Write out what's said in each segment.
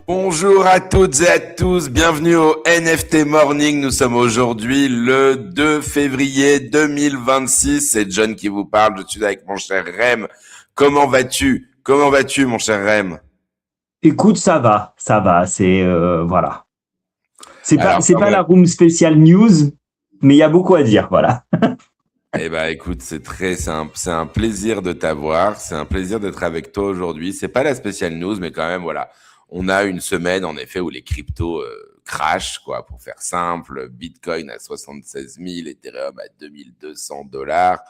Bonjour à toutes et à tous, bienvenue au NFT Morning. Nous sommes aujourd'hui le 2 février 2026. C'est John qui vous parle, je suis avec mon cher Rem. Comment vas-tu mon cher Rem? Écoute, ça va, c'est voilà. C'est pas la même... room spéciale news, mais il y a beaucoup à dire, voilà. Eh ben, écoute, c'est un plaisir de t'avoir, c'est un plaisir d'être avec toi aujourd'hui. C'est pas la spéciale news, mais quand même, voilà. On a une semaine, en effet, où les cryptos crashent, quoi, pour faire simple. Bitcoin à 76 000, Ethereum à 2200 dollars,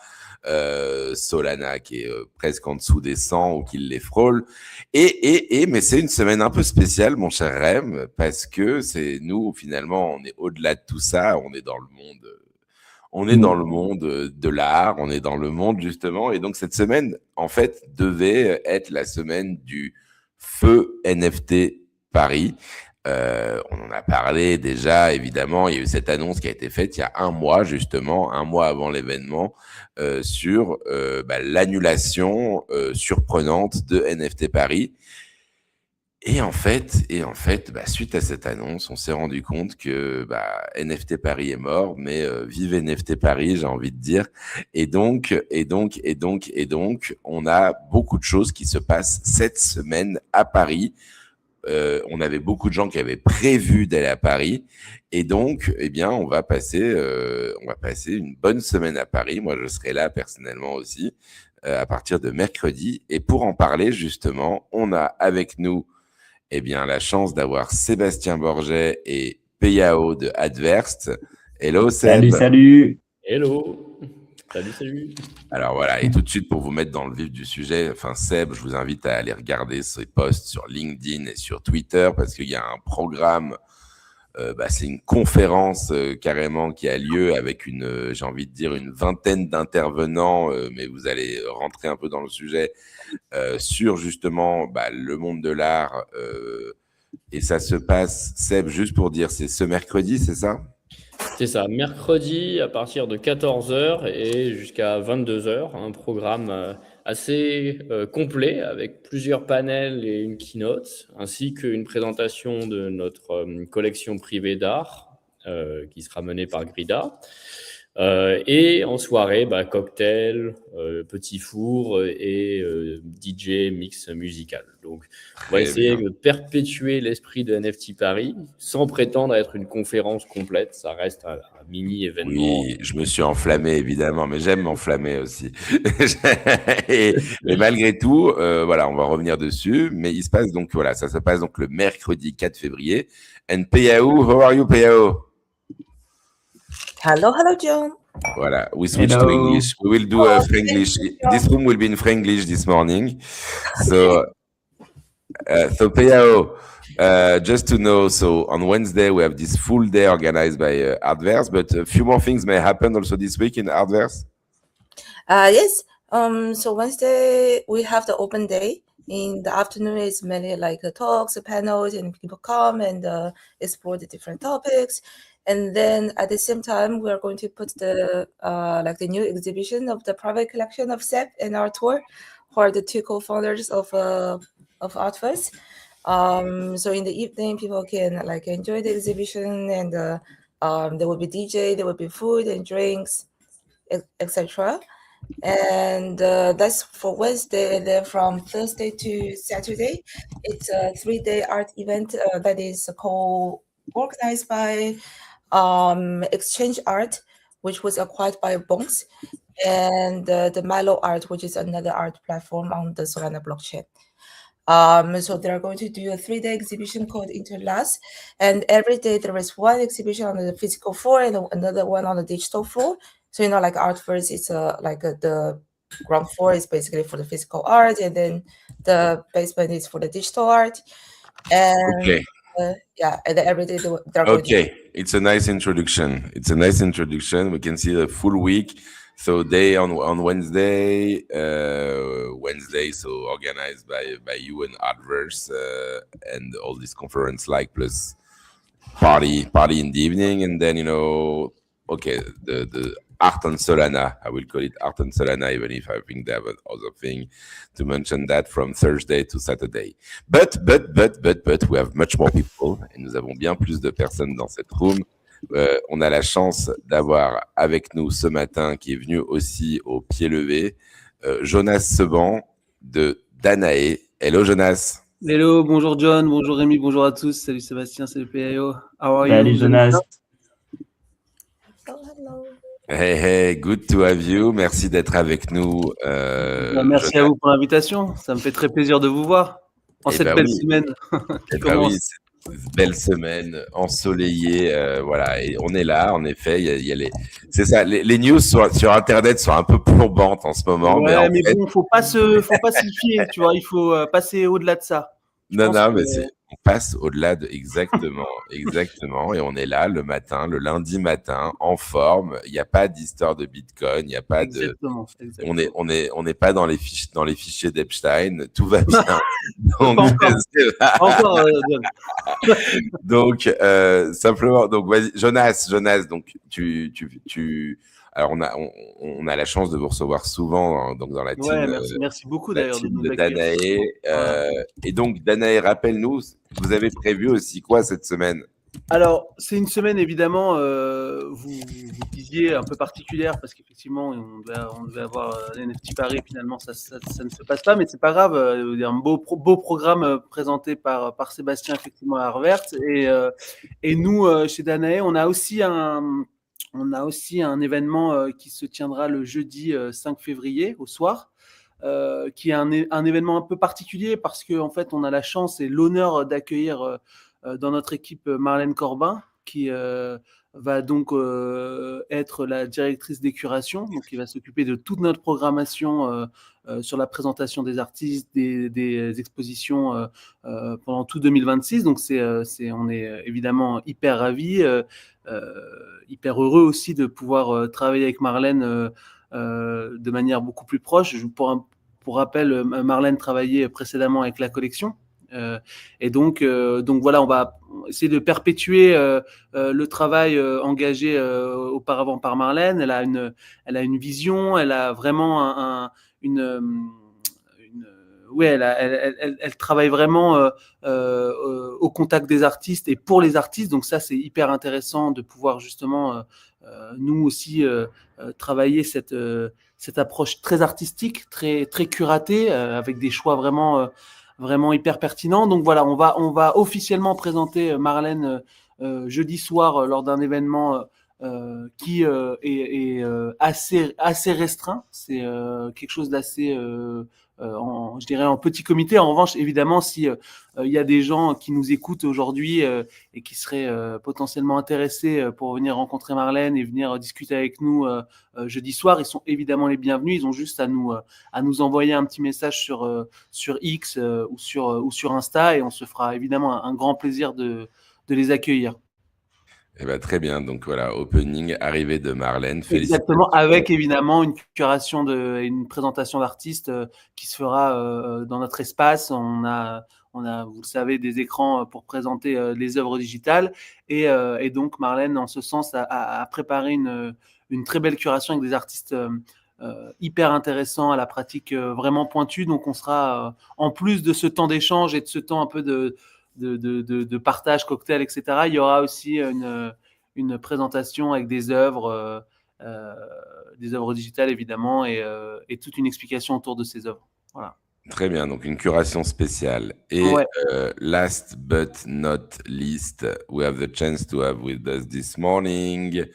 Solana qui est presque en dessous des 100 ou qui les frôle. Mais c'est une semaine un peu spéciale, mon cher Rem, parce que c'est nous, finalement, on est au-delà de tout ça, on est dans le monde. On est dans le monde de l'art, on est dans le monde justement, et donc cette semaine, en fait, devait être la semaine du feu NFT Paris. On en a parlé déjà, évidemment, il y a eu cette annonce qui a été faite il y a un mois, justement, un mois avant l'événement, sur l'annulation surprenante de NFT Paris. Et en fait, suite à cette annonce, on s'est rendu compte que NFT Paris est mort, mais vive NFT Paris, j'ai envie de dire. Et donc, on a beaucoup de choses qui se passent cette semaine à Paris. On avait beaucoup de gens qui avaient prévu d'aller à Paris, et donc, on va passer une bonne semaine à Paris. Moi, je serai là personnellement aussi à partir de mercredi. Et pour en parler justement, on a avec nous la chance d'avoir Sébastien Borget et Payao de ArtVerse. Hello Seb. Salut. Hello. Salut. Alors voilà, et tout de suite pour vous mettre dans le vif du sujet, Seb, je vous invite à aller regarder ses posts sur LinkedIn et sur Twitter parce qu'il y a un programme, c'est une conférence carrément qui a lieu avec j'ai envie de dire une vingtaine d'intervenants, mais vous allez rentrer un peu dans le sujet sur justement le monde de l'art. Et ça se passe, Seb, juste pour dire, c'est ce mercredi, c'est ça ? C'est ça, mercredi à partir de 14h et jusqu'à 22h, un programme assez complet avec plusieurs panels et une keynote, ainsi qu'une présentation de notre collection privée d'art qui sera menée par Grida. Et en soirée, cocktail, petit four et DJ mix musical. Donc, on va essayer de perpétuer l'esprit de NFT Paris sans prétendre être une conférence complète. Ça reste un mini-événement. Oui, je me suis enflammé évidemment, mais j'aime m'enflammer aussi. Mais malgré tout, on va revenir dessus. Mais il se passe donc, ça se passe donc le mercredi 4 février. And Payao, how are you, Payao? Hello, John. Voilà, we switch to English. We will do a Franglish. This room will be in Franglish this morning. So Payao, just to know, so on Wednesday we have this full day organized by ArtVerse, but a few more things may happen also this week in ArtVerse. Yes. So Wednesday we have the open day. In the afternoon, it's mainly like talks, panels, and people come and explore the different topics. And then at the same time, we are going to put the new exhibition of the private collection of Seb and Artur, who are the two co-founders of ArtVerse. So in the evening, people can enjoy the exhibition, and there will be DJ, there will be food and drinks, etc. And that's for Wednesday. And then from Thursday to Saturday, it's a 3-day art event that is co-organized by Exchange Art, which was acquired by Bonks, and the Milo Art, which is another art platform on the Solana blockchain. So they're going to do a 3-day exhibition called Interlast, and every day there is one exhibition on the physical floor and another one on the digital floor. So like ArtVerse, it's the ground floor is basically for the physical art, and then the basement is for the digital art. And okay. And every day they're okay. It's a nice introduction. We can see the full week. So day on Wednesday, so organized by you and ArtVerse and all this conference plus party in the evening, and then the Art on Solana. I will call it Art on Solana, even if I think they have another thing to mention that from Thursday to Saturday. But, we have much more people, et nous avons bien plus de personnes dans cette room. On a la chance d'avoir avec nous ce matin, qui est venu aussi au pied levé, Jonas Seban de Danae. Hello Jonas. Hello, bonjour John, bonjour Rémi, bonjour à tous. Salut Sébastien, salut PIO. How are you? Salut Jonas. Hello. Hey, good to have you. Merci d'être avec nous. Merci Jonas. À vous pour l'invitation. Ça me fait très plaisir de vous voir en cette belle semaine qui commence. Oui, cette belle semaine ensoleillée, voilà. Et on est là, en effet. Il y a c'est ça. Les news sur Internet sont un peu plombantes en ce moment. Ouais, mais bon, faut pas s'y fier, tu vois. Il faut passer au-delà de ça. Mais on passe au-delà de exactement. Et on est là le matin, le lundi matin, en forme. Il n'y a pas d'histoire de Bitcoin, il n'y a pas exactement. On n'est pas dans les fichiers d'Epstein. Tout va bien. Donc, simplement. Donc, vas-y, Jonas. Donc, alors, on a la chance de vous recevoir souvent donc dans la team. Ouais, merci beaucoup d'ailleurs de Danae. Et donc, Danae, rappelle-nous, vous avez prévu aussi quoi cette semaine? Alors, c'est une semaine évidemment, vous disiez un peu particulière parce qu'effectivement, on devait avoir l'NFT Paris. Finalement, ça ne se passe pas, mais c'est pas grave. Il y a un beau programme présenté par Sébastien effectivement à ArtVerse et nous chez Danae, on a aussi un événement qui se tiendra le jeudi 5 février au soir, qui est un événement un peu particulier parce qu'en fait, on a la chance et l'honneur d'accueillir dans notre équipe Marlène Corbin, qui va donc être la directrice des curations, donc qui va s'occuper de toute notre programmation sur la présentation des artistes, des expositions pendant tout 2026. Donc on est évidemment hyper ravis, hyper heureux aussi de pouvoir travailler avec Marlène de manière beaucoup plus proche. Pour rappel, Marlène travaillait précédemment avec la collection. Et donc voilà, on va essayer de perpétuer le travail engagé auparavant par Marlène. Elle a une vision, elle a vraiment elle travaille vraiment au contact des artistes et pour les artistes. Donc ça, c'est hyper intéressant de pouvoir justement nous aussi travailler cette approche très artistique, très très curatée, avec des choix vraiment hyper pertinent. Donc voilà, on va officiellement présenter Marlène jeudi soir lors d'un événement qui est assez restreint. C'est quelque chose d'assez, je dirais, en petit comité. En revanche, évidemment, si il y a des gens qui nous écoutent aujourd'hui et qui seraient potentiellement intéressés pour venir rencontrer Marlène et venir discuter avec nous jeudi soir, ils sont évidemment les bienvenus. Ils ont juste à nous envoyer un petit message sur X ou sur Insta, et on se fera évidemment un grand plaisir de les accueillir. Eh ben, très bien. Donc voilà, opening, arrivée de Marlène. Exactement, avec évidemment une curation et une présentation d'artistes qui se fera dans notre espace. On a, vous le savez, des écrans pour présenter les œuvres digitales. Et donc, Marlène, en ce sens, a préparé une très belle curation avec des artistes hyper intéressants, à la pratique vraiment pointue. Donc, on sera, en plus de ce temps d'échange et de ce temps un peu de partage, cocktail, etc., il y aura aussi une présentation avec des œuvres digitales, évidemment, et toute une explication autour de ces œuvres. Voilà. Très bien, donc une curation spéciale. Et ouais. Last but not least, we have the chance to have with us this morning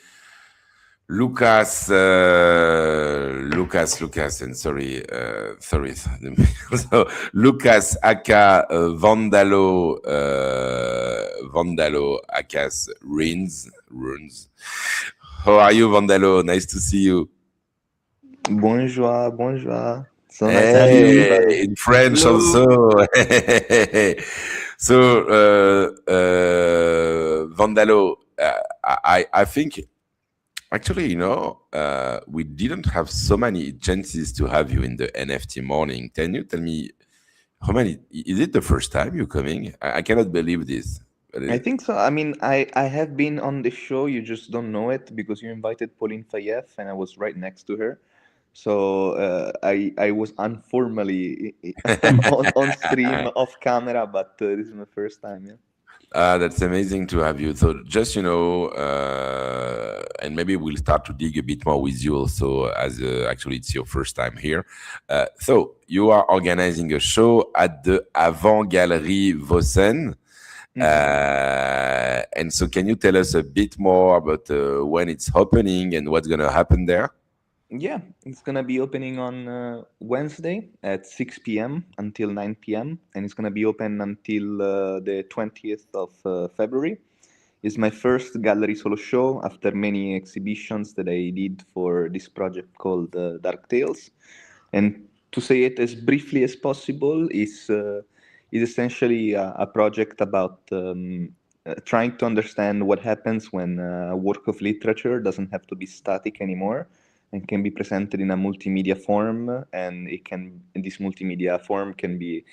Lucas, and sorry. So Lucas aka Vondelo, aka Runes. How are you, Vondelo? Nice to see you. Bonjour. Hey, in French Hello. also. So, Vondelo, I think, actually, we didn't have so many chances to have you in the NFT morning. Can you tell me, Roman, is it the first time you're coming? I cannot believe this. I think so. I mean, I have been on the show. You just don't know it because you invited Pauline Fayef, and I was right next to her. So I was informally on stream off camera, but this is my first time. Yeah. That's amazing to have you. So just, and maybe we'll start to dig a bit more with you also, as actually it's your first time here. So you are organizing a show at the Avant Galerie Vossen. And so can you tell us a bit more about when it's opening and what's going to happen there? Yeah, it's gonna be opening on Wednesday at 6 p.m. until 9 p.m. and it's gonna be open until the 20th of February. It's my first gallery solo show after many exhibitions that I did for this project called Dark Tales. And to say it as briefly as possible, is essentially a project about trying to understand what happens when a work of literature doesn't have to be static anymore and can be presented in a multimedia form, and this multimedia form can be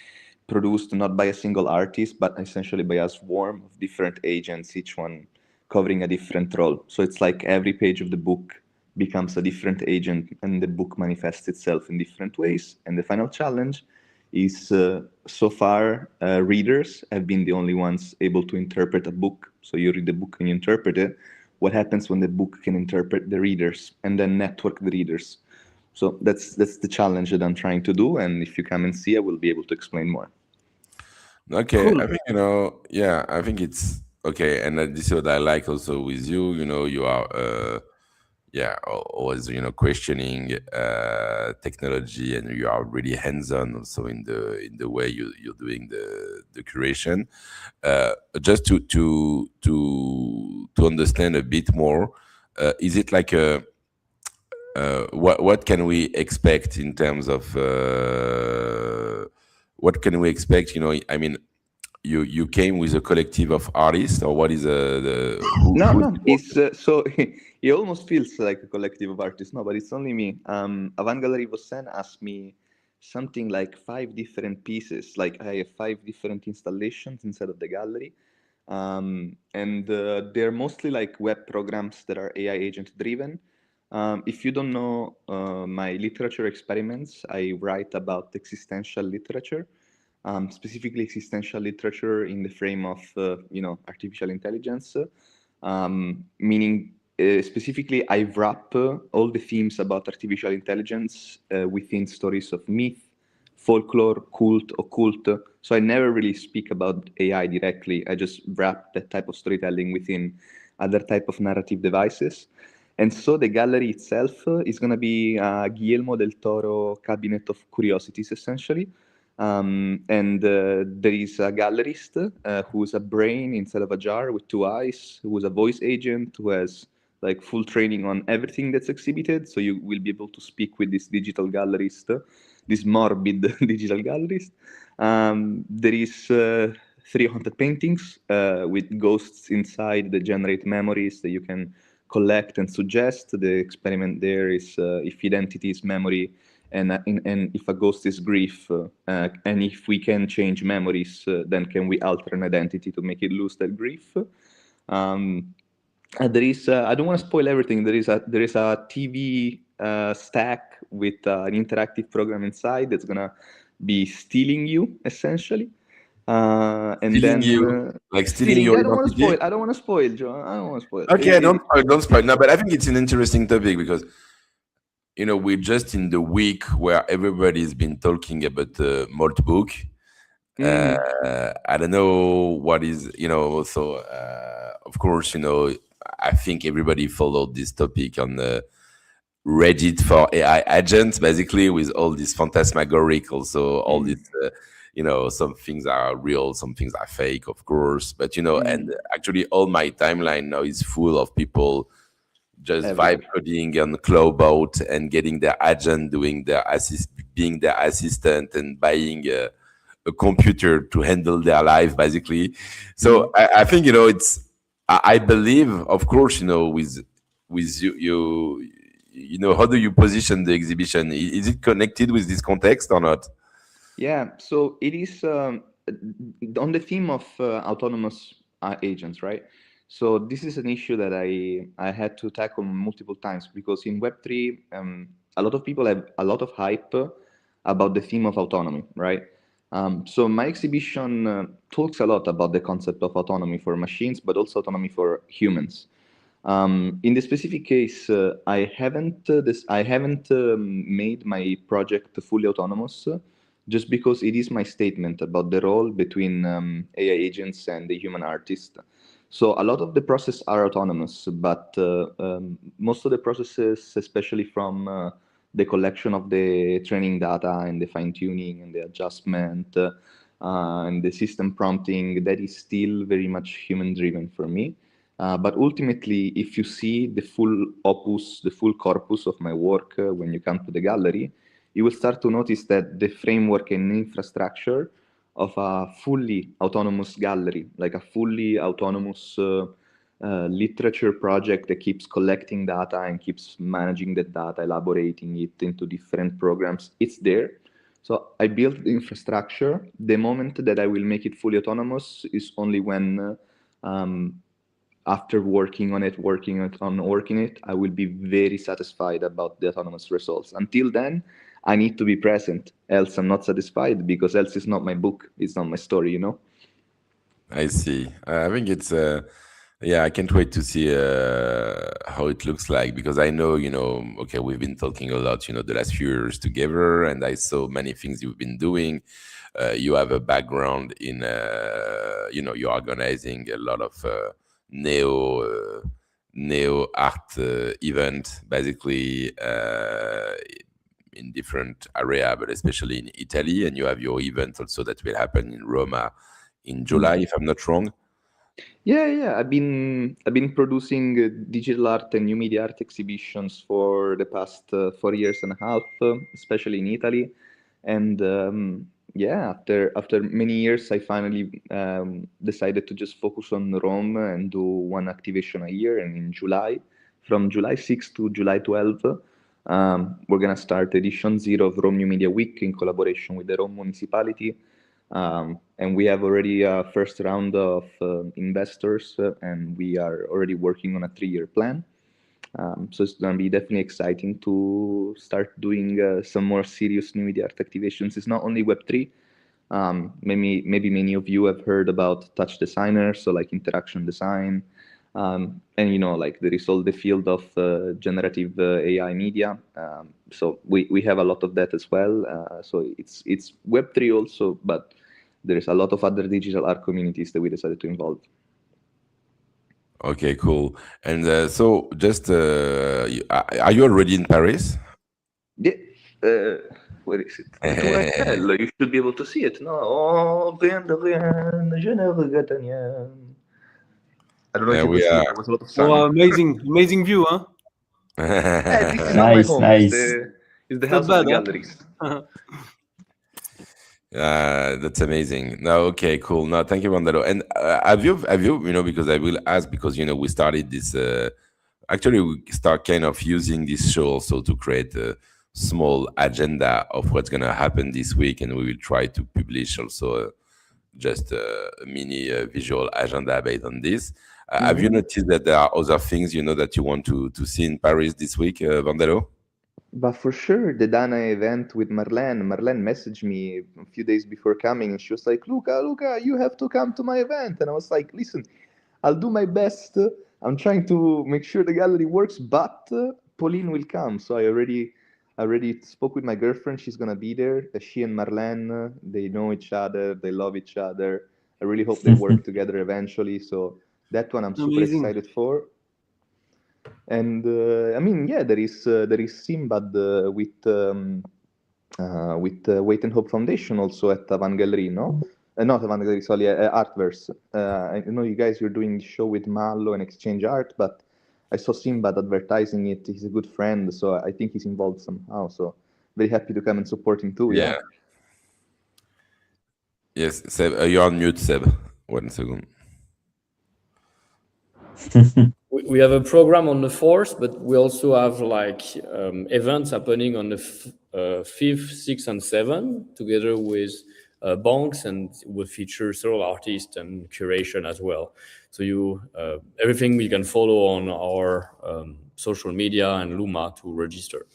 produced not by a single artist, but essentially by a swarm of different agents, each one covering a different role. So it's like every page of the book becomes a different agent, and the book manifests itself in different ways. And the final challenge is, so far, readers have been the only ones able to interpret a book. So you read the book and you interpret it. What happens when the book can interpret the readers and then network the readers? So that's the challenge that I'm trying to do. And if you come and see, I will be able to explain more. Okay, Cool. I think, I think it's okay. And this is what I like also with you. You are, always, questioning technology, and you are really hands-on also in the way you're doing the curation. Just to understand a bit more, is it like what can we expect in terms of what can we expect? I mean, you came with a collective of artists, or what is No, it's so it almost feels like a collective of artists. No, but it's only me. Avant Galerie Vossen asked me something like 5 different pieces. Like I have 5 different installations inside of the gallery, and they're mostly like web programs that are AI agent driven. If you don't know my literature experiments, I write about existential literature. Specifically existential literature in the frame of artificial intelligence, meaning specifically I wrap all the themes about artificial intelligence within stories of myth, folklore, cult, occult. So I never really speak about AI directly. I just wrap that type of storytelling within other type of narrative devices. And so the gallery itself is going to be Guillermo del Toro Cabinet of Curiosities, essentially. And there is a gallerist who's a brain inside of a jar with 2 eyes, who's a voice agent, who has like full training on everything that's exhibited. So you will be able to speak with this digital gallerist, this morbid digital gallerist. There is 3 haunted paintings with ghosts inside that generate memories that you can collect and suggest. The experiment there is if identity is memory, and if a ghost is grief, and if we can change memories, then can we alter an identity to make it lose that grief? There is I don't want to spoil everything. There is a TV stack with an interactive program inside that's gonna be stealing you, essentially. And stealing then you, like stealing your I don't want to identity? spoil. I don't want to spoil, Joe. I don't want to spoil. Okay, don't spoil. No, but I think it's an interesting topic because we're just in the week where everybody's been talking about the malt book. I don't know what is, so of course, I think everybody followed this topic on the Reddit for AI agents, basically, with all this phantasmagoric, also all this, some things are real, some things are fake, of course. But, and actually all my timeline now is full of people just vibe coding on Cloudboat and getting their agent doing being their assistant and buying a computer to handle their life, basically. So I think I believe, of course, with you, how do you position the exhibition? Is it connected with this context or not? Yeah, so it is on the theme of autonomous agents, right? So this is an issue that I had to tackle multiple times, because in Web3, a lot of people have a lot of hype about the theme of autonomy, right? So my exhibition talks a lot about the concept of autonomy for machines, but also autonomy for humans. In the specific case, I haven't made my project fully autonomous, just because it is my statement about the role between AI agents and the human artist. So a lot of the processes are autonomous, but most of the processes, especially from the collection of the training data and the fine-tuning and the adjustment and the system prompting, that is still very much human-driven for me. But ultimately, if you see the full opus, the full corpus of my work when you come to the gallery, you will start to notice that the framework and infrastructure of a fully autonomous gallery, like a fully autonomous literature project that keeps collecting data and keeps managing the data, elaborating it into different programs, it's there. So I built the infrastructure. The moment that I will make it fully autonomous is only when after working on it, I will be very satisfied about the autonomous results. Until then, I need to be present, else I'm not satisfied, because else it's not my book, it's not my story, you know? I see. I think it's yeah, I can't wait to see how it looks like, because I know, okay, we've been talking a lot, the last few years together, and I saw many things you've been doing. You have a background in, you're organizing a lot of neo art event, basically in different area, but especially in Italy, and you have your event also that will happen in Roma in July, if I'm not wrong. Yeah. I've been producing digital art and new media art exhibitions for the past 4 years and a half, especially in Italy. And after many years, I finally decided to just focus on Rome and do one activation a year. And in July, from July 6th to July 12th, we're gonna start edition 0 of Rome New Media Week in collaboration with the Rome municipality. And we have already a first round of investors, and we are already working on a 3-year plan. So it's going to be definitely exciting to start doing some more serious new media art activations. It's not only Web3. Maybe many of you have heard about touch designers, so like interaction design. And like there is all the field of generative AI media. So we have a lot of that as well. So it's Web3 also, but there is a lot of other digital art communities that we decided to involve. Okay, cool. And so just, are you already in Paris? Yeah. Where is it? You should be able to see it. No. Oh, rien de rien, je ne regrette rien. I don't know if you could see it. There was a lot of sun. Oh, amazing view, huh? This is not my home. Nice. It's the house of the galleries. That's amazing. No, okay, cool. No, thank you, Vondelo. And have you, because I will ask, because we started this. Actually, we start kind of using this show also to create a small agenda of what's gonna happen this week, and we will try to publish also just a mini visual agenda based on this. Have you noticed that there are other things that you want to see in Paris this week, Vondelo? But for sure, the Dana event with Marlene messaged me a few days before coming, and she was like, Luca, you have to come to my event. And I was like, listen, I'll do my best. I'm trying to make sure the gallery works, but Pauline will come. So I already spoke with my girlfriend. She's going to be there. She and Marlene, they know each other. They love each other. I really hope they work together eventually. So that one I'm super excited for. And there is Simbad with Wait and Hope Foundation also at Avant Gallery, no? Not Avant Gallery, sorry, ArtVerse. I know you guys, you're doing the show with Mallo and Exchange Art, but I saw Simbad advertising it. He's a good friend, so I think he's involved somehow. So very happy to come and support him too. Yeah. Yes, Seb, you're on mute, Seb. 1 second. We have a program on the 4th, but we also have events happening on the 5th, 6th, and 7th, together with banks, and will feature several artists and curation as well. So everything we can follow on our social media and Luma to register.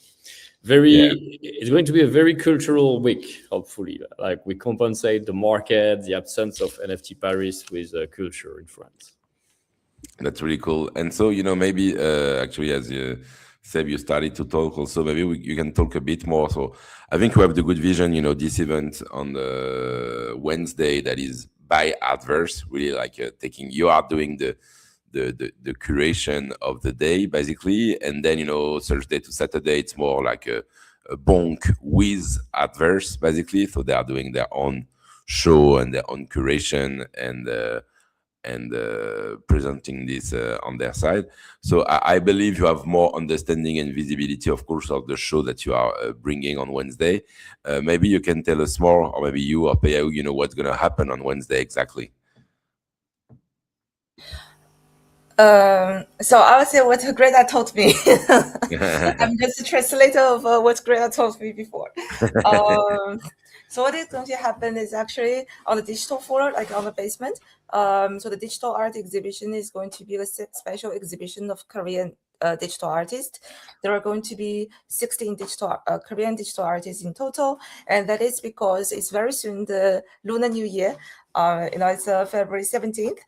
It's going to be a very cultural week, hopefully. Like, we compensate the market, the absence of NFT Paris with culture in France. That's really cool. And so, maybe actually, as Seb, you started to talk also, maybe you can talk a bit more. So I think we have the good vision, this event on the Wednesday that is by ArtVerse, really like you are doing the curation of the day, basically. And then, Thursday to Saturday, it's more like a bonk with ArtVerse, basically. So they are doing their own show and their own curation and presenting this on their side. So I believe you have more understanding and visibility, of course, of the show that you are bringing on Wednesday. Maybe you can tell us more, or maybe you or Payau, what's going to happen on Wednesday exactly. So I would say what Greta told me. I'm just a translator of what Greta told me before. So what is going to happen is actually on the digital floor, like on the basement. So the digital art exhibition is going to be a special exhibition of Korean digital artists. There are going to be 16 Korean digital artists in total, and that is because it's very soon the Lunar New Year. It's February 17th.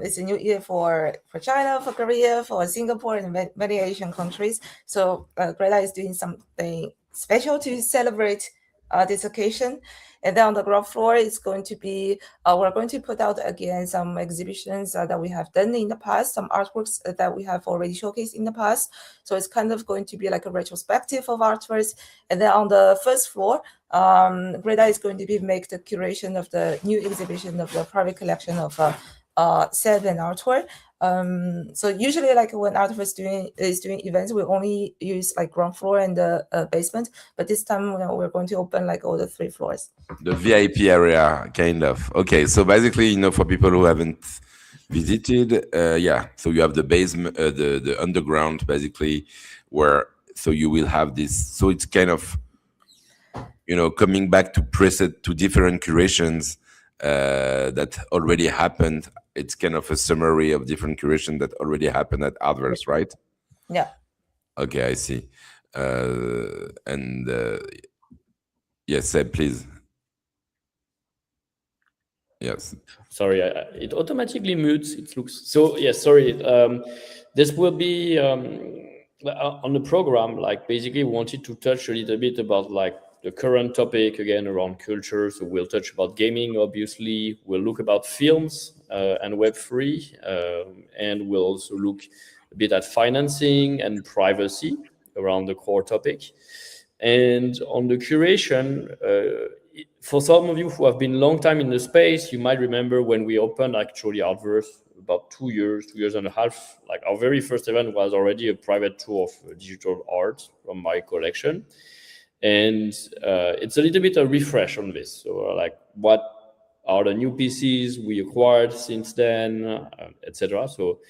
It's a new year for China, for Korea, for Singapore, and many Asian countries. So Greta is doing something special to celebrate this occasion. And then on the ground floor, it's going to be, we're going to put out again some exhibitions that we have done in the past, some artworks that we have already showcased in the past. So it's kind of going to be like a retrospective of ArtVerse. And then on the first floor, Greta is going to make the curation of the new exhibition of the private collection of set and artwork. So usually, like when ArtVerse is doing events, we only use like ground floor and the basement. But this time, we're going to open like all the 3 floors. The VIP area, kind of. Okay, so basically, for people who haven't visited, so you have the basement, the underground, basically, where so you will have this. So it's kind of, coming back to preset to different curations that already happened. It's kind of a summary of different curation that already happened at ArtVerse, right? Yeah. Okay, I see. Yes, Seb, please. Yes. Sorry, it automatically mutes. It looks so. Yes, sorry. This will be on the program. Like, basically, wanted to touch a little bit about like the current topic again around culture. So we'll touch about gaming, obviously. We'll look about films and Web3, and we'll also look a bit at financing and privacy around the core topic. And on the curation, for some of you who have been a long time in the space, you might remember when we opened actually ArtVerse about 2 years and a half. Like, our very first event was already a private tour of digital art from my collection. And it's a little bit a refresh on this. So like, what are the new pieces we acquired since then, etc. So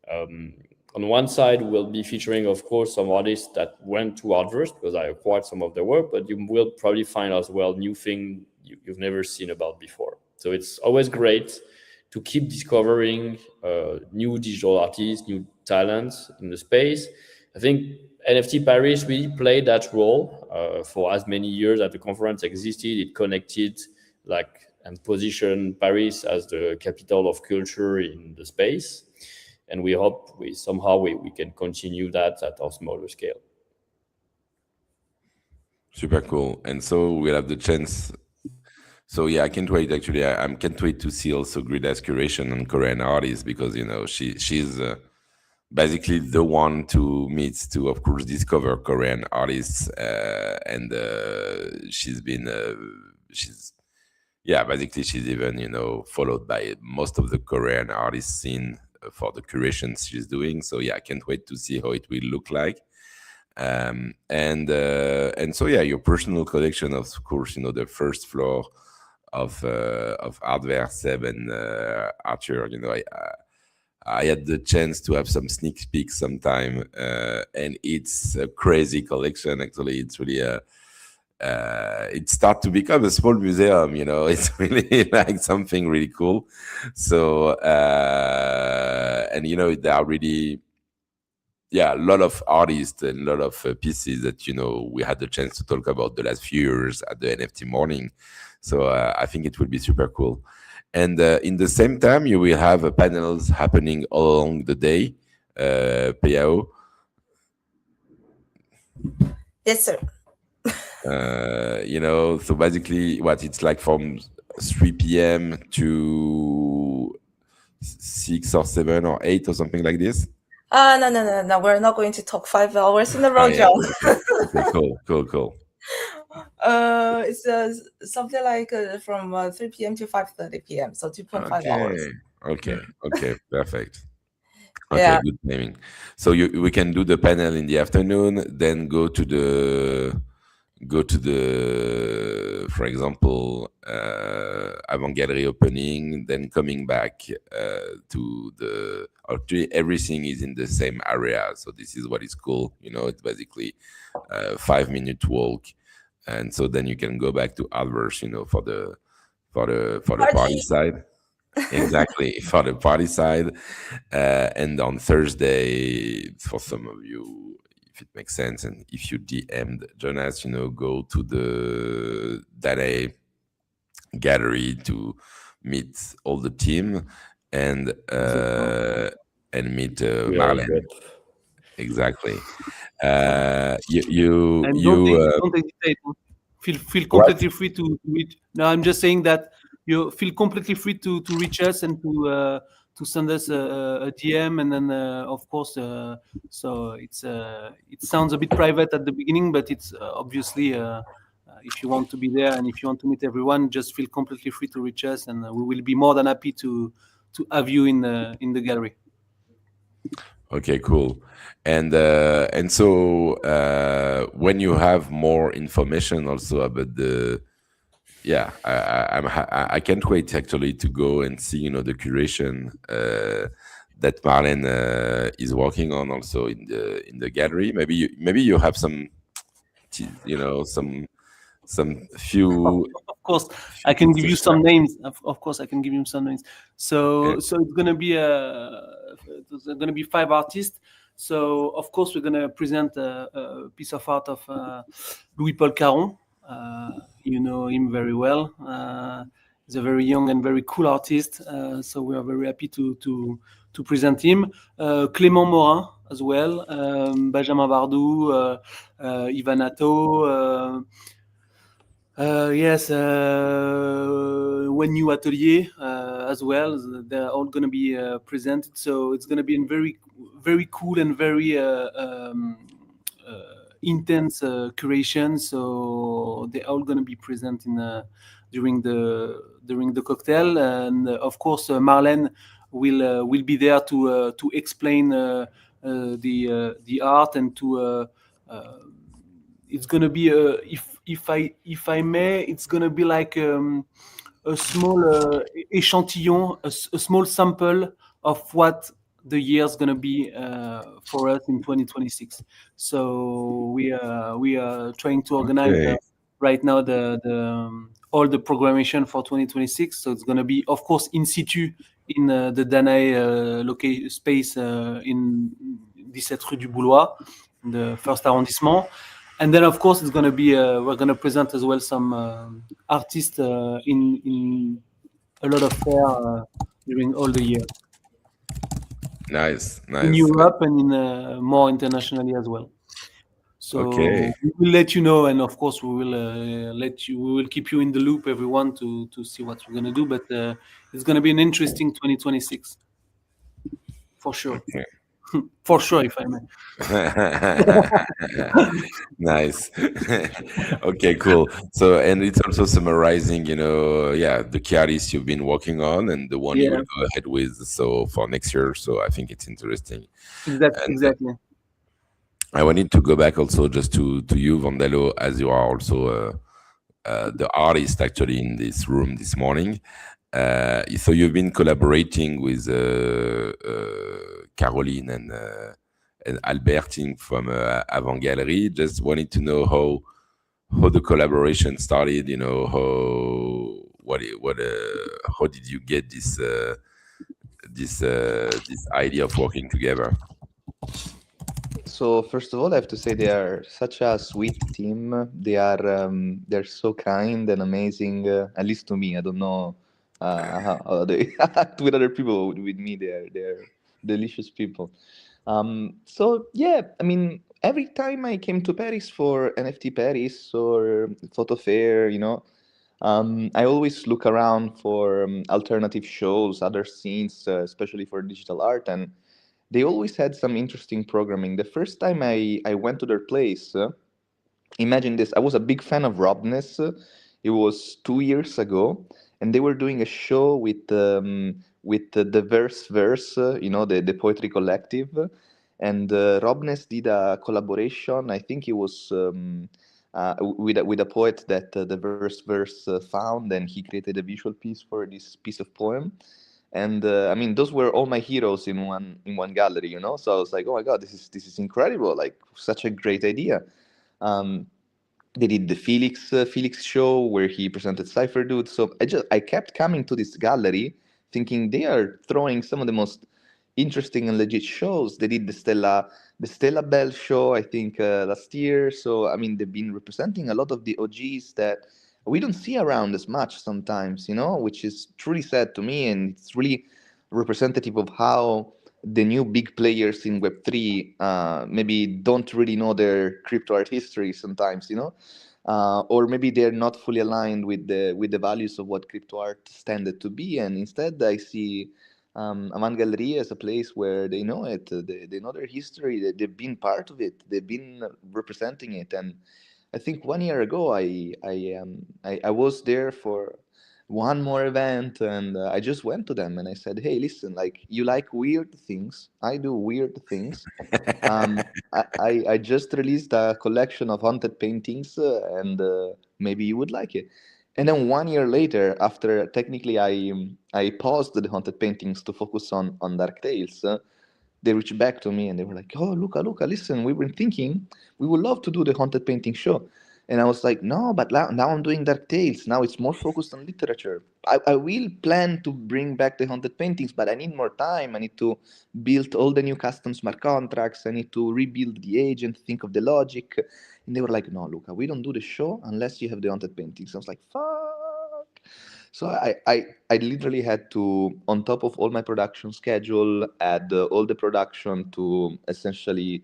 on one side, we'll be featuring, of course, some artists that went to ArtVerse because I acquired some of their work, but you will probably find as well new thing you've never seen about before. So it's always great to keep discovering new digital artists, new talents in the space. I think NFT Paris really played that role for as many years that the conference existed. It connected and positioned Paris as the capital of culture in the space. And we hope we can continue that at a smaller scale. Super cool. And so we'll have the chance. So yeah, I can't wait. Actually, I can't wait to see also Greta's curation on Korean artists because she's basically the one to meet to, of course, discover Korean artists, and she's even followed by most of the Korean artist scene for the curations she's doing. So yeah, I can't wait to see how it will look like. And so yeah, your personal collection, of course, the first floor of ArtVerse, Seb and Arthur. I had the chance to have some sneak peeks sometime, and it's a crazy collection. Actually, it's really it starts to become a small museum. It's really like something really cool. So and there are really a lot of artists and a lot of pieces that we had the chance to talk about the last few years at the NFT Morning. So I think it will be super cool. And in the same time, you will have panels happening all along the day. PAO. Yes, sir. So basically, it's like from 3 p.m. to 6 or 7 or 8 or something like this. No. We're not going to talk 5 hours in a row, John. Okay, cool. It's something like from 3 p.m. to 5:30 p.m. So 2.5 hours. Okay, perfect. Yeah. Good timing. So we can do the panel in the afternoon, then go to the, for example, avant-gallery opening, then coming back to the. Actually, everything is in the same area, so this is what is cool. It's basically a 5-minute walk, and so then you can go back to ArtVerse, for the party side. Exactly, for the party side. And on Thursday, for some of you, if it makes sense, and if you DM'd Jonas, go to the Danae gallery to meet all the team and meet Marlene. Exactly. You don't hesitate. Feel completely free to reach. No, I'm just saying that you feel completely free to reach us and to send us a DM, and then of course, so it sounds a bit private at the beginning, but it's obviously if you want to be there and if you want to meet everyone, just feel completely free to reach us, and we will be more than happy to have you in the gallery. Okay, cool. And so when you have more information also about the, I can't wait actually to go and see the curation that Marlene is working on also in the gallery. Maybe you have some few. Of course, I can give you some names. Of course, I can give you some names. So it's gonna be 5 artists. So of course, we're gonna present a piece of art of Louis-Paul Caron. You know him very well. He's a very young and very cool artist. So we are very happy to present him. Clément Morin as well. Benjamin Bardou, Ivan Atto. Yes, One New Atelier as well. They're all going to be presented. So it's going to be a very, very cool and very intense curation. So they're all going to be present during the cocktail. And of course, Marlene will be there to explain the art and to. It's going to be if I may, it's going to be like a small échantillon, a small sample of what the year is going to be for us in 2026. So we are trying to organize right now all the programmation for 2026. So it's going to be, of course, in situ in the Danae location space in 17 rue du Boulois, in the first arrondissement. And then, of course, it's going to be we're going to present as well some artists in a lot of fair during all the year. Nice. In Europe and in more internationally as well. So we will let you know, and of course we will keep you in the loop, everyone, to see what we're going to do. But it's going to be an interesting 2026 for sure. Okay. For sure, if I may. Nice. Okay, cool. So, and it's also summarizing, the key artists you've been working on and the one you will go ahead with. So for next year, so I think it's interesting. Exactly. I wanted to go back also just to you, Vondelo, as you are also the artist actually in this room this morning. So you've been collaborating with Caroline and Albertine from Avant Gallery. Just wanted to know how the collaboration started. How did you get this idea of working together? So first of all, I have to say they are such a sweet team. They're so kind and amazing. At least to me, I don't know how they act with other people. With me, they're delicious people. So yeah, I mean, every time I came to Paris for NFT Paris or Photo Fair, I always look around for alternative shows, other scenes, especially for digital art, and they always had some interesting programming. The first time I went to their place, imagine this, I was a big fan of Robness. It was 2 years ago, and they were doing a show with the Verse, the poetry collective. And Robness did a collaboration. I think it was with a poet that the Verse found, and he created a visual piece for this piece of poem. And I mean, those were all my heroes in one gallery. So I was like, oh my god, this is incredible! Like, such a great idea. Um, they did the Felix show where he presented Cypher Dude. So I kept coming to this gallery thinking they are throwing some of the most interesting and legit shows. They did the Stella Bell show, I think, last year. So I mean, they've been representing a lot of the OGs that we don't see around as much sometimes, which is truly sad to me, and it's really representative of how the new big players in Web3 maybe don't really know their crypto art history sometimes, or maybe they're not fully aligned with the values of what crypto art standard to be. And instead, I see Avant Galerie as a place where they know it, they know their history, they've been part of it, they've been representing it. And I think 1 year ago, I was there for one more event, and I just went to them and I said, "Hey, listen, like, you like weird things? I do weird things. I just released a collection of haunted paintings, and maybe you would like it." And then 1 year later, after technically I paused the haunted paintings to focus on Dark Tales. They reached back to me and they were like, "Oh, Luca, listen, we were thinking we would love to do the haunted painting show." And I was like, "No, but now I'm doing Dark Tales. Now it's more focused on literature. I will plan to bring back the haunted paintings, but I need more time. I need to build all the new custom smart contracts. I need to rebuild the agent, think of the logic." And they were like, "No, Luca, we don't do the show unless you have the haunted paintings." I was like, "Fuck." So I literally had to, on top of all my production schedule, add all the production to essentially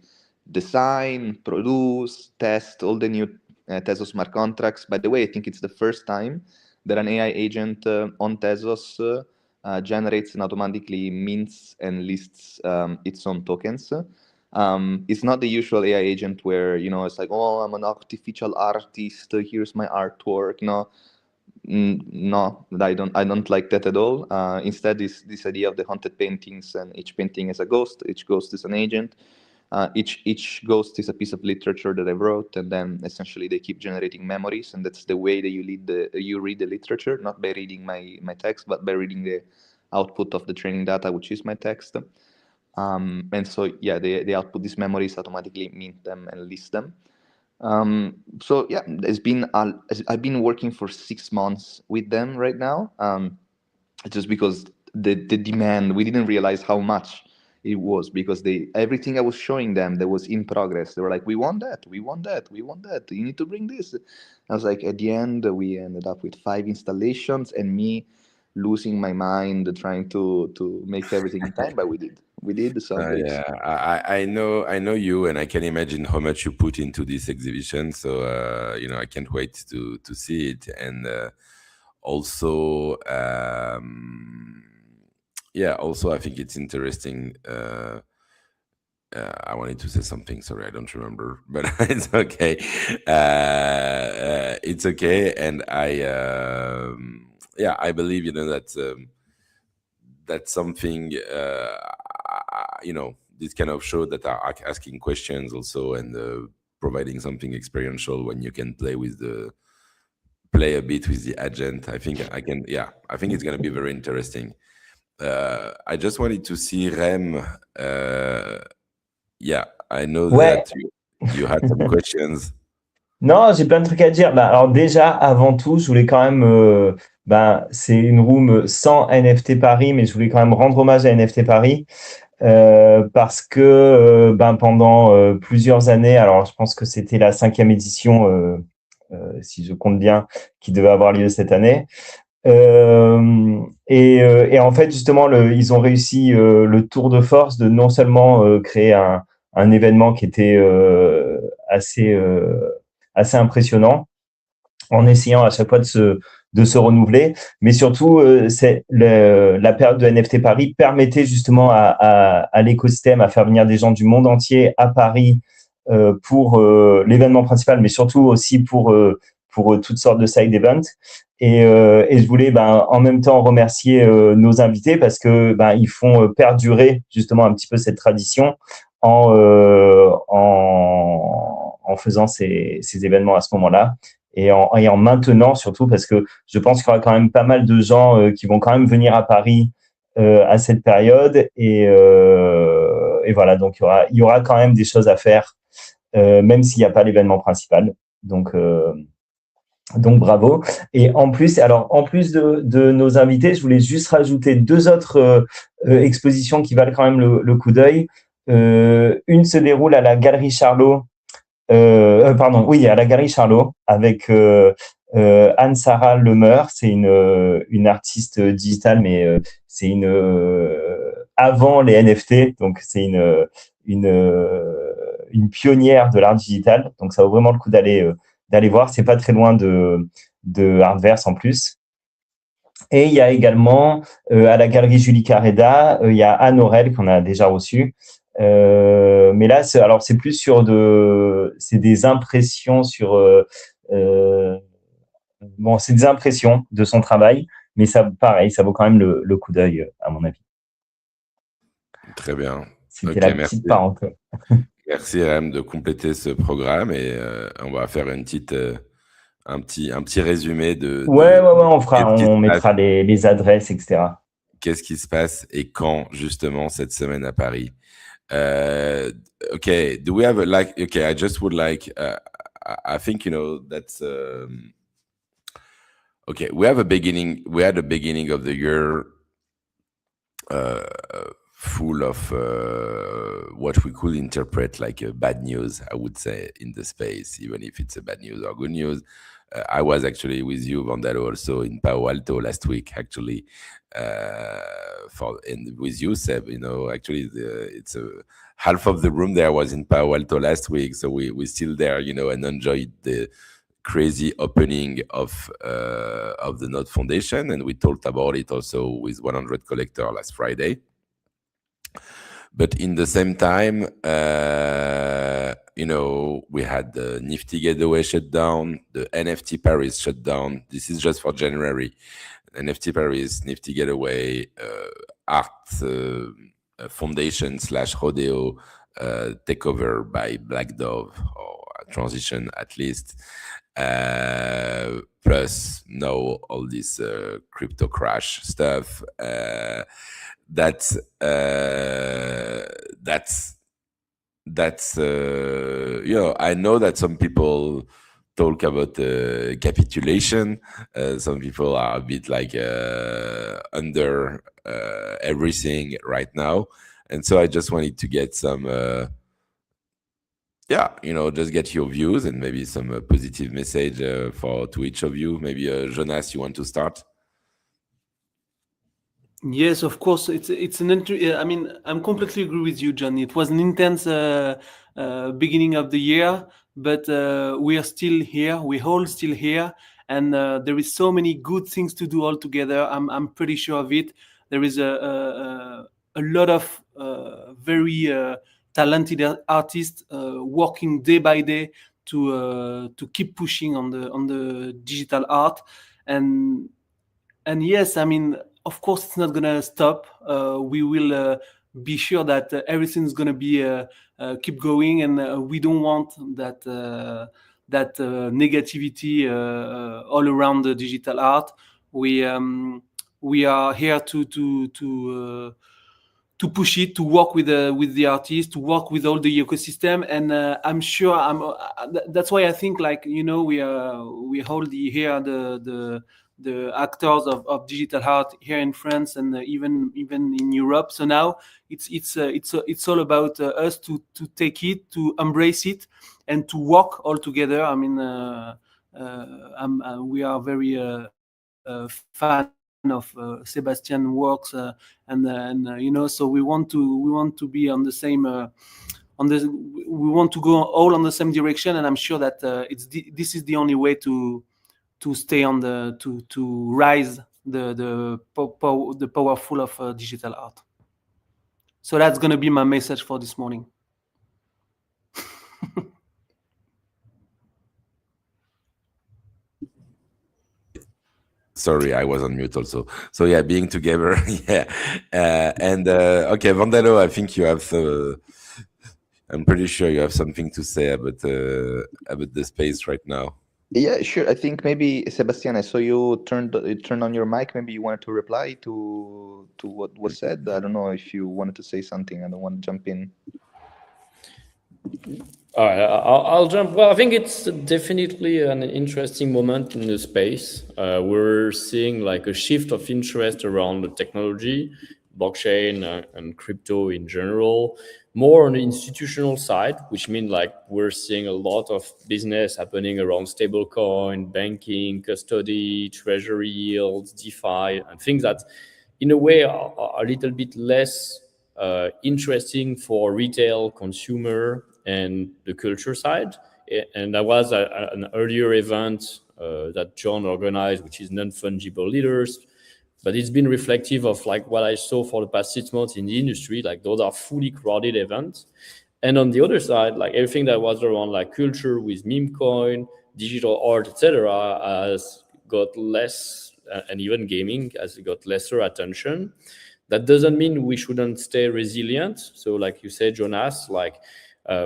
design, produce, test all the new Tezos smart contracts. By the way, I think it's the first time that an AI agent on Tezos generates and automatically mints and lists its own tokens. It's not the usual AI agent where, it's like, "Oh, I'm an artificial artist, here's my artwork." No, I don't like that at all. Instead, this idea of the haunted paintings, and each painting is a ghost, each ghost is an agent, each ghost is a piece of literature that I wrote, and then essentially they keep generating memories, and that's the way that you read the literature, not by reading my text, but by reading the output of the training data, which is my text. And so yeah, they output these memories, automatically mint them and list them. So yeah, I've been working for 6 months with them right now, just because the demand, we didn't realize how much it was, because everything I was showing them that was in progress, they were like, "We want that, we want that, we want that, you need to bring this." I was like, at the end, we ended up with 5 installations and me losing my mind trying to make everything in time, but we did. So Yeah, I know you, and I can imagine how much you put into this exhibition. So I can't wait to see it. And also, also I think it's interesting. I wanted to say something. Sorry, I don't remember, but it's okay. It's okay, and I believe that's something. This kind of show that are asking questions also, and providing something experiential when you can play a bit with the agent. I think it's going to be very interesting. I just wanted to see Rem. I know Ouais. that you had some questions. Non, j'ai plein de trucs à dire. Alors déjà, avant tout, je voulais quand même, c'est une room sans NFT Paris, mais je voulais quand même rendre hommage à NFT Paris parce que pendant plusieurs années, alors je pense que c'était la 5e édition, si je compte bien, qui devait avoir lieu cette année. Et en fait, justement, ils ont réussi le tour de force de non seulement créer un événement qui était assez, assez impressionnant, en essayant à chaque fois de se renouveler, mais surtout, la période de NFT Paris permettait justement à l'écosystème à faire venir des gens du monde entier à Paris pour l'événement principal, mais surtout aussi pour toutes sortes de side events. Et je voulais en même temps remercier nos invités parce que ils font perdurer justement un petit peu cette tradition en faisant ces événements à ce moment-là et en maintenant surtout parce que je pense qu'il y aura quand même pas mal de gens qui vont quand même venir à Paris à cette période et voilà, donc il y aura quand même des choses à faire même s'il n'y a pas l'événement principal. Donc bravo. Et en plus de nos invités, je voulais juste rajouter 2 autres expositions qui valent quand même le coup d'œil. Une se déroule à la Galerie Charlot, à la Galerie Charlot avec Anne-Sara Lemeur. C'est une artiste digitale, mais c'est avant les NFT, donc c'est une pionnière de l'art digital. Donc ça vaut vraiment le coup d'aller voir. C'est pas très loin de ArtVerse en plus. Et il y a également à la galerie Julie Carreda, il y a Anne Aurel qu'on a déjà reçue. Mais là, c'est plus c'est des impressions c'est des impressions de son travail, mais ça, pareil, ça vaut quand même le coup d'œil, à mon avis. Très bien. C'était Ok, la merci. petite parenthèse. Merci Rem de compléter ce programme et on va faire un petit résumé Ouais, qu'est-ce qui se on passe, mettra les adresses, etc. qu'est-ce qui se passe et quand justement cette semaine à Paris. Okay, do we have okay, I just would like, I think, that's, okay, we had a beginning of the year uh, full of what we could interpret like a bad news, I would say, in the space, even if it's a bad news or good news. I was actually with you, Vondelo, also in Palo Alto last week, actually, and with you, Seb. Actually, it's half of the room there was in Palo Alto last week, so we still there, and enjoyed the crazy opening of the Node Foundation, and we talked about it also with 100 Collector last Friday. But in the same time, we had the Nifty Gateway shut down, the NFT Paris shut down. This is just for January. NFT Paris, Nifty Gateway, Art Foundation / Rodeo takeover by Black Dove, or transition at least. Plus now all this crypto crash stuff. That's I know that some people talk about capitulation. Some people are a bit like under everything right now, and so I just wanted to get some just get your views and maybe some positive message to each of you. Maybe Jonas, you want to start? Yes, of course. I mean, I'm completely agree with you, John. It was an intense beginning of the year, but we are still here. We're all still here, and there is so many good things to do all together. I'm pretty sure of it. There is a lot of very talented artists working day by day to keep pushing on the digital art, and yes, I mean, of course, it's not gonna stop. We will be sure that everything's gonna be keep going, and we don't want that negativity all around the digital art. We are here to push it, to work with the artists, to work with all the ecosystem. And I'm sure that's why I think, like, we hold here the actors of digital art here in France and even in Europe. So now it's all about us to take it, to embrace it, and to work all together. I mean, we are very fan of Sebastian works, and so we want to be on the same we want to go all on the same direction, and I'm sure that this is the only way to stay on to rise the powerful of digital art. So that's going to be my message for this morning. Sorry, I was on mute also. So yeah, being together, yeah. Okay, Vondelo, I think you have. I'm pretty sure you have something to say about the space right now. Yeah, sure. I think maybe Sebastian, I saw you turned on your mic. Maybe you wanted to reply to what was said. I don't know if you wanted to say something. I don't want to jump in. All right, I'll jump. Well, I think it's definitely an interesting moment in the space. We're seeing like a shift of interest around the technology, blockchain and crypto in general, more on the institutional side, which means like we're seeing a lot of business happening around stablecoin, banking, custody, treasury yields, DeFi, and things that in a way are a little bit less interesting for retail, consumer, and the culture side. And that was an earlier event that John organized, which is non-fungible leaders. But it's been reflective of like what I saw for the past 6 months in the industry. Like those are fully crowded events. And on the other side, like everything that was around like culture with meme coin, digital art, etc., has got less, and even gaming has got lesser attention. That doesn't mean we shouldn't stay resilient. So like you said, Jonas, like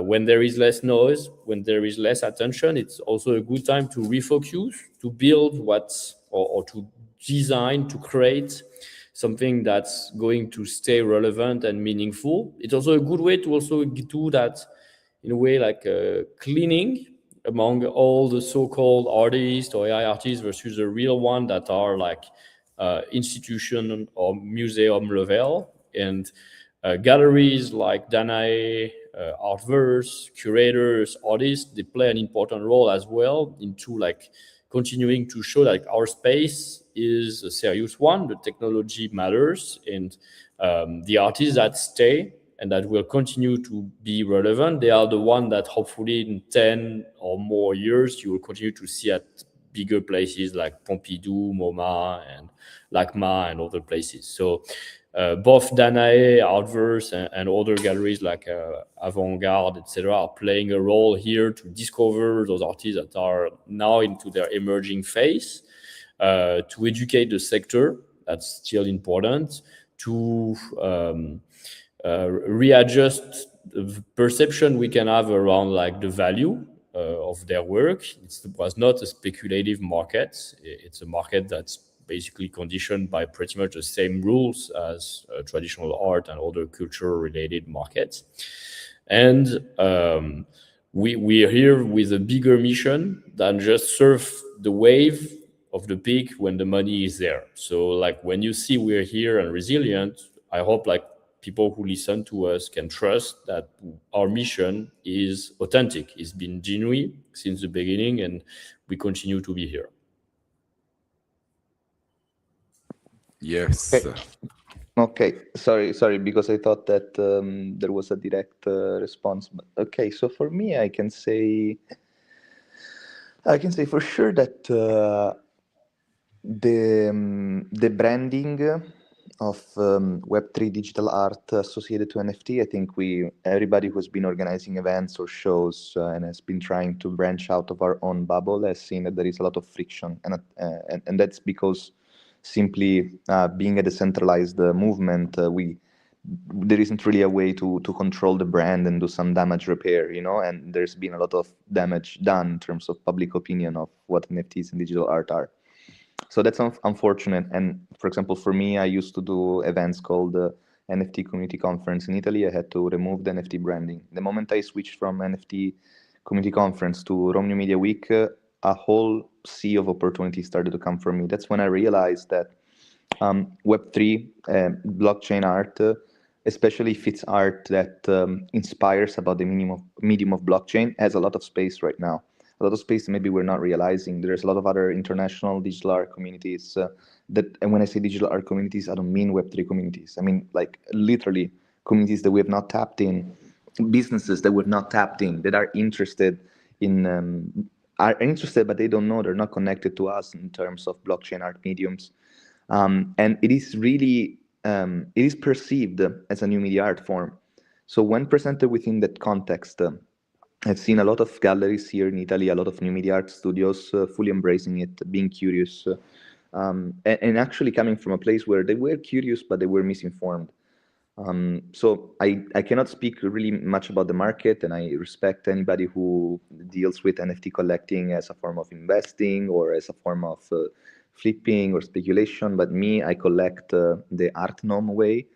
when there is less noise, when there is less attention, it's also a good time to refocus, to build or to design, to create something that's going to stay relevant and meaningful. It's also a good way to also do that in a way like cleaning among all the so-called artists or AI artists versus the real one that are like institution or museum level. And galleries like Danae, ArtVerse, curators, artists, they play an important role as well into like continuing to show that our space is a serious one. The technology matters, and the artists that stay and that will continue to be relevant, they are the one that hopefully in 10 or more years you will continue to see at bigger places like Pompidou, MoMA, and LACMA, and other places. So both Danae, ArtVerse, and other galleries like Avant-Garde, etc., are playing a role here to discover those artists that are now into their emerging phase, to educate the sector, that's still important, to readjust the perception we can have around like the value of their work. It was not a speculative market. It's a market that's basically conditioned by pretty much the same rules as traditional art and other culture-related markets. And we are here with a bigger mission than just surf the wave of the peak when the money is there. So like when you see we're here and resilient, I hope like people who listen to us can trust that our mission is authentic. It's been genuine since the beginning, and we continue to be here. Yes. Okay. Sorry, because I thought that there was a direct response. But okay, so for me, I can say for sure that the branding of Web3 digital art associated to NFT, I think everybody who's been organizing events or shows and has been trying to branch out of our own bubble has seen that there is a lot of friction, and that's because simply being a decentralized movement, there isn't really a way to control the brand and do some damage repair, and there's been a lot of damage done in terms of public opinion of what NFTs and digital art are. So that's unfortunate. And for example, for me, I used to do events called NFT community conference in Italy, I had to remove the NFT branding. The moment I switched from NFT community conference to Rome New Media Week, a whole sea of opportunities started to come for me. That's when I realized that Web3, blockchain art, especially if it's art that inspires about the medium of blockchain, has a lot of space right now. A lot of space that maybe we're not realizing. There's a lot of other international digital art communities and when I say digital art communities, I don't mean Web3 communities. I mean, like, literally communities that we have not tapped in, businesses that we've not tapped in, that are interested, but they don't know, they're not connected to us in terms of blockchain art mediums. And it is really, it is perceived as a new media art form. So when presented within that context, I've seen a lot of galleries here in Italy, a lot of new media art studios fully embracing it, being curious, and actually coming from a place where they were curious, but they were misinformed. So I cannot speak really much about the market, and I respect anybody who deals with NFT collecting as a form of investing or as a form of flipping or speculation. But me, I collect the Art Gnome way,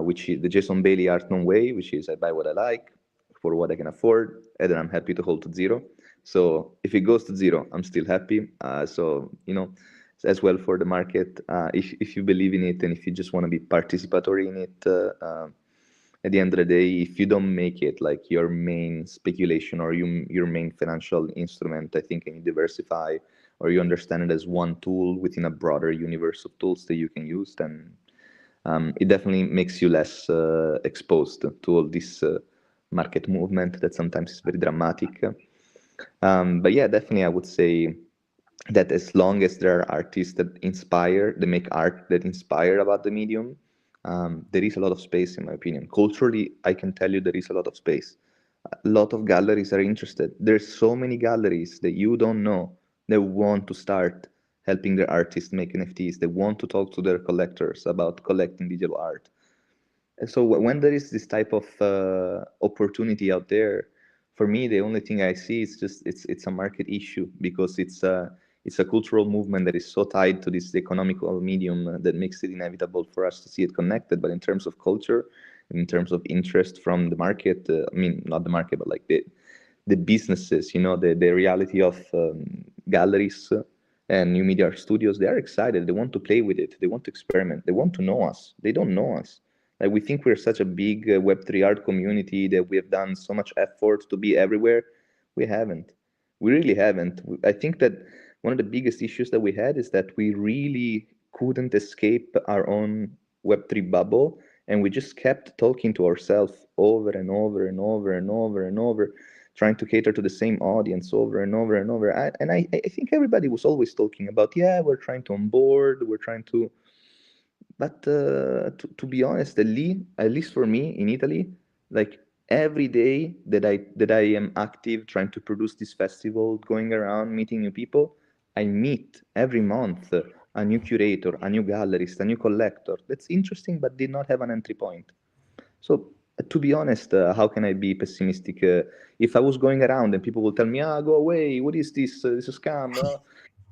which is the Jason Bailey Art Gnome way, which is I buy what I like for what I can afford, and then I'm happy to hold to zero. So if it goes to zero, I'm still happy. So, you know, as well for the market, if you believe in it and if you just want to be participatory in it, at the end of the day, if you don't make it like your main speculation or your main financial instrument, I think you diversify or you understand it as one tool within a broader universe of tools that you can use, then it definitely makes you less exposed to all this market movement that sometimes is very dramatic. But yeah, definitely I would say that as long as there are artists that inspire, they make art that inspire about the medium, there is a lot of space, in my opinion. Culturally, I can tell you there is a lot of space. A lot of galleries are interested. There's so many galleries that you don't know that want to start helping their artists make NFTs. They want to talk to their collectors about collecting digital art. And so when there is this type of opportunity out there, for me, the only thing I see is just it's a market issue, because it's a cultural movement that is so tied to this economical medium that makes it inevitable for us to see it connected. But in terms of culture, in terms of interest from the market, I mean, not the market, but like the businesses, you know, the reality of galleries and new media studios, they are excited. They want to play with it. They want to experiment. They want to know us. They don't know us. Like, we think we're such a big Web3 art community that we have done so much effort to be everywhere. We haven't. We really haven't. I think that one of the biggest issues that we had is that we really couldn't escape our own Web3 bubble, and we just kept talking to ourselves over and over and over and over and over, trying to cater to the same audience over and over and over. And I think everybody was always talking about, yeah, we're trying to onboard, we're trying to... But to be honest, at least for me in Italy, like, every day that I am active trying to produce this festival, going around meeting new people, I meet every month a new curator, a new gallerist, a new collector that's interesting but did not have an entry point. So to be honest, how can I be pessimistic? If I was going around and people will tell me, go away, what is this? This is a scam.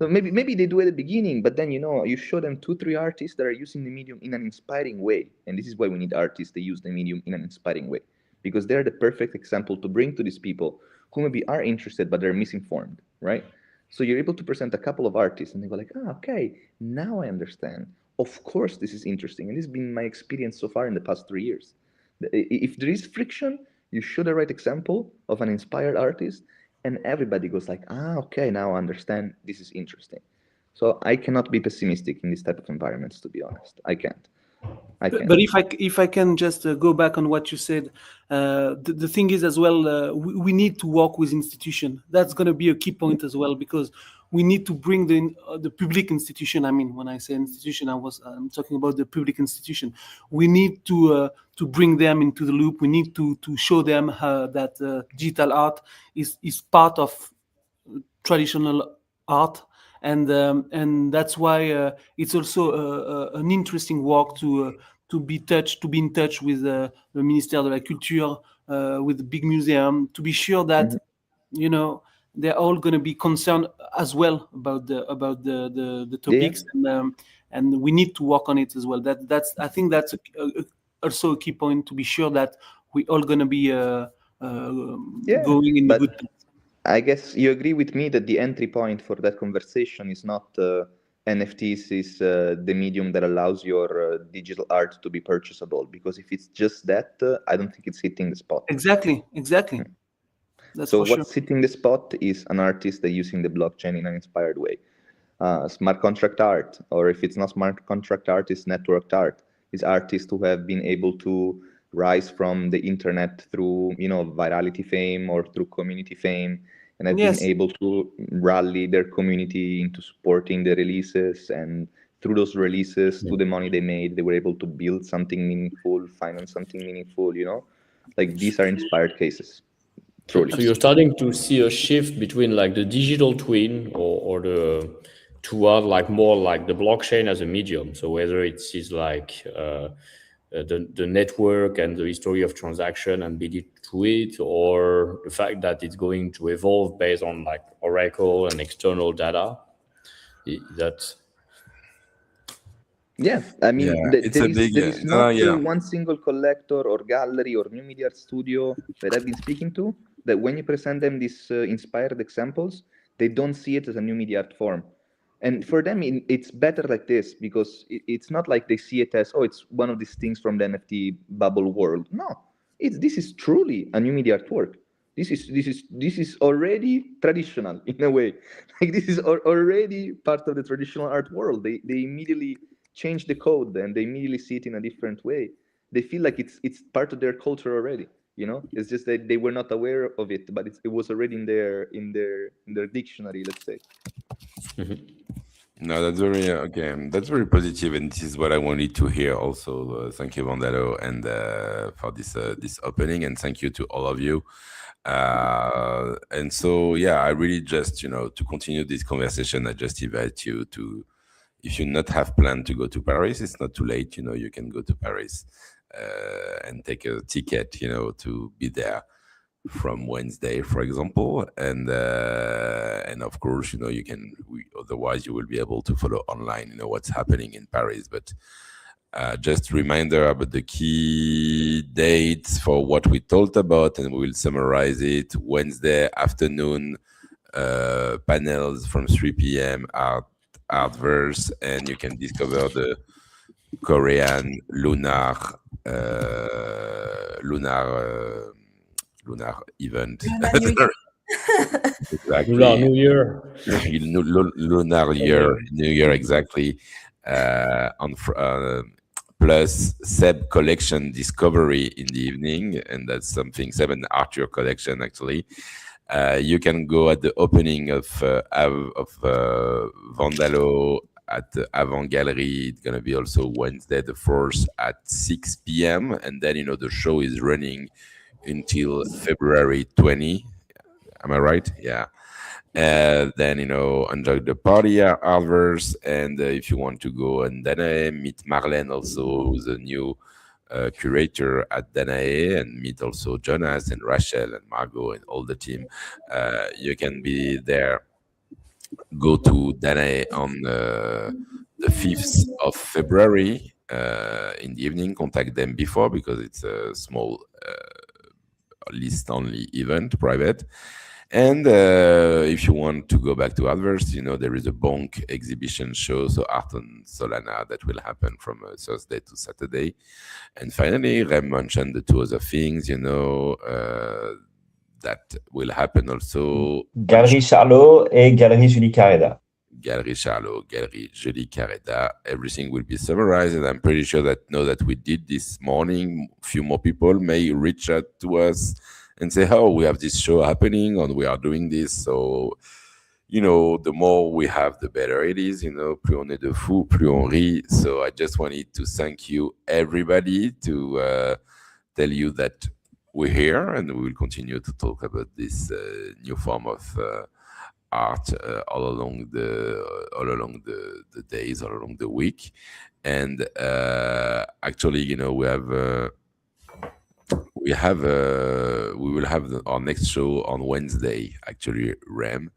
So maybe they do at the beginning, but then, you know, you show them 2-3 artists that are using the medium in an inspiring way. And this is why we need artists that use the medium in an inspiring way, because they're the perfect example to bring to these people who maybe are interested, but they're misinformed, right? So you're able to present a couple of artists and they go like, okay, now I understand. Of course, this is interesting. And this has been my experience so far in the past 3 years. If there is friction, you show the right example of an inspired artist, and everybody goes like, okay, now I understand, this is interesting. So I cannot be pessimistic in this type of environments, to be honest. I can't. But if I can just go back on what you said, the thing is as well, we need to work with institution. That's going to be a key point as well, because we need to bring the public institution. I mean, when I say institution, I'm talking about the public institution. We need to bring them into the loop. We need to show them that digital art is part of traditional art. And that's why it's also an interesting work to be in touch with the Ministère de la Culture, with the big museum, to be sure that you know, they're all going to be concerned as well about the topics, and we need to work on it as well. I think that's also a key point to be sure that we all going to be Yeah, going in the but good path. I guess you agree with me that the entry point for that conversation is not NFTs is the medium that allows your digital art to be purchasable. Because if it's just that, I don't think it's hitting the spot. Exactly. That's So for sure. what's hitting the spot is an artist that using the blockchain in an inspired way. Smart contract art, or if it's not smart contract art, it's networked art. It's artists who have been able to rise from the internet through, virality fame or through community fame, and have Yes. been able to rally their community into supporting the releases, and through those releases, to the money they made, they were able to build something meaningful, finance something meaningful, like these are inspired cases. Truly. So you're starting to see a shift between like the digital twin or the toward like more like the blockchain as a medium. So whether it is like the network and the history of transaction and build it through it, or the fact that it's going to evolve based on like Oracle and external data. That's Yeah, I mean, Yeah, it's a big, there is not yeah. one single collector or gallery or new media art studio that I've been speaking to that when you present them these inspired examples, they don't see it as a new media art form. And for them, it's better like this, because it's not like they see it as, oh, it's one of these things from the NFT bubble world. No, this is truly a new media art work. This is already traditional in a way. Like this is already part of the traditional art world. They immediately change the code, and they immediately see it in a different way. They feel like it's part of their culture already. It's just that they were not aware of it, but it was already in their dictionary, let's say. No, that's very okay. That's very positive, and this is what I wanted to hear. Also, thank you, Vondelo, and for this opening, and thank you to all of you. And so, yeah, I really just to continue this conversation, I just invite you to, if you not have planned to go to Paris, it's not too late. You can go to Paris and take a ticket, to be there from Wednesday, for example, and of course, you can. Otherwise, you will be able to follow online, what's happening in Paris. But just reminder about the key dates for what we talked about, and we will summarize it. Wednesday afternoon, panels from 3 p.m. ArtVerse, and you can discover the Korean lunar event. Exactly. Lunar New Year. Lunar New Year, exactly. Plus Seb collection discovery in the evening, and that's something, Seb and Arthur collection actually. You can go at the opening of Vondelo at the Avant Gallery. It's gonna be also Wednesday the 4th at 6 p.m. and then the show is running until February 20. Am I right? Yeah. Then enjoy the party at ArtVerse, and if you want to go and then meet Marlene also, who's a new curator at Danae, and meet also Jonas and Rachel and Margot and all the team. You can be there. Go to Danae on the 5th of February in the evening. Contact them before, because it's a small list only event, private. And if you want to go back to ArtVerse, there is a Bonk exhibition show, so Art on Solana, that will happen from Thursday to Saturday. And finally, Rem mentioned the two other things, that will happen also. Galerie Charlot et Galerie Julie Carreda. Galerie Charlot, Galerie Julie Carreda. Everything will be summarized, and I'm pretty sure that now that we did this morning, a few more people may reach out to us and say, oh, we have this show happening, and we are doing this. So, the more we have, the better it is. Plus on est de fou, plus on rit. So I just wanted to thank you, everybody, to tell you that we're here, and we will continue to talk about this new form of art all along the days, all along the week. And actually, we will have our next show on Wednesday, actually, Rem,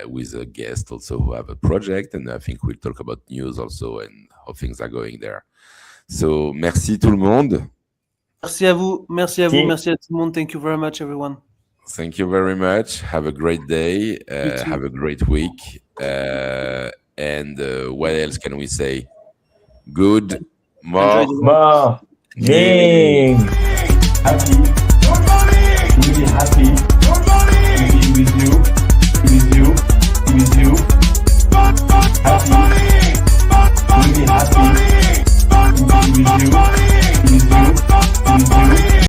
with a guest also who have a project, and I think we'll talk about news also and how things are going there. So, merci tout le monde. Merci à vous, merci à vous, Si. merci à tout le monde. Thank you very much, everyone. Thank you very much. Have a great day. You too. Have a great week. And what else can we say? Good Enjoy the Morning.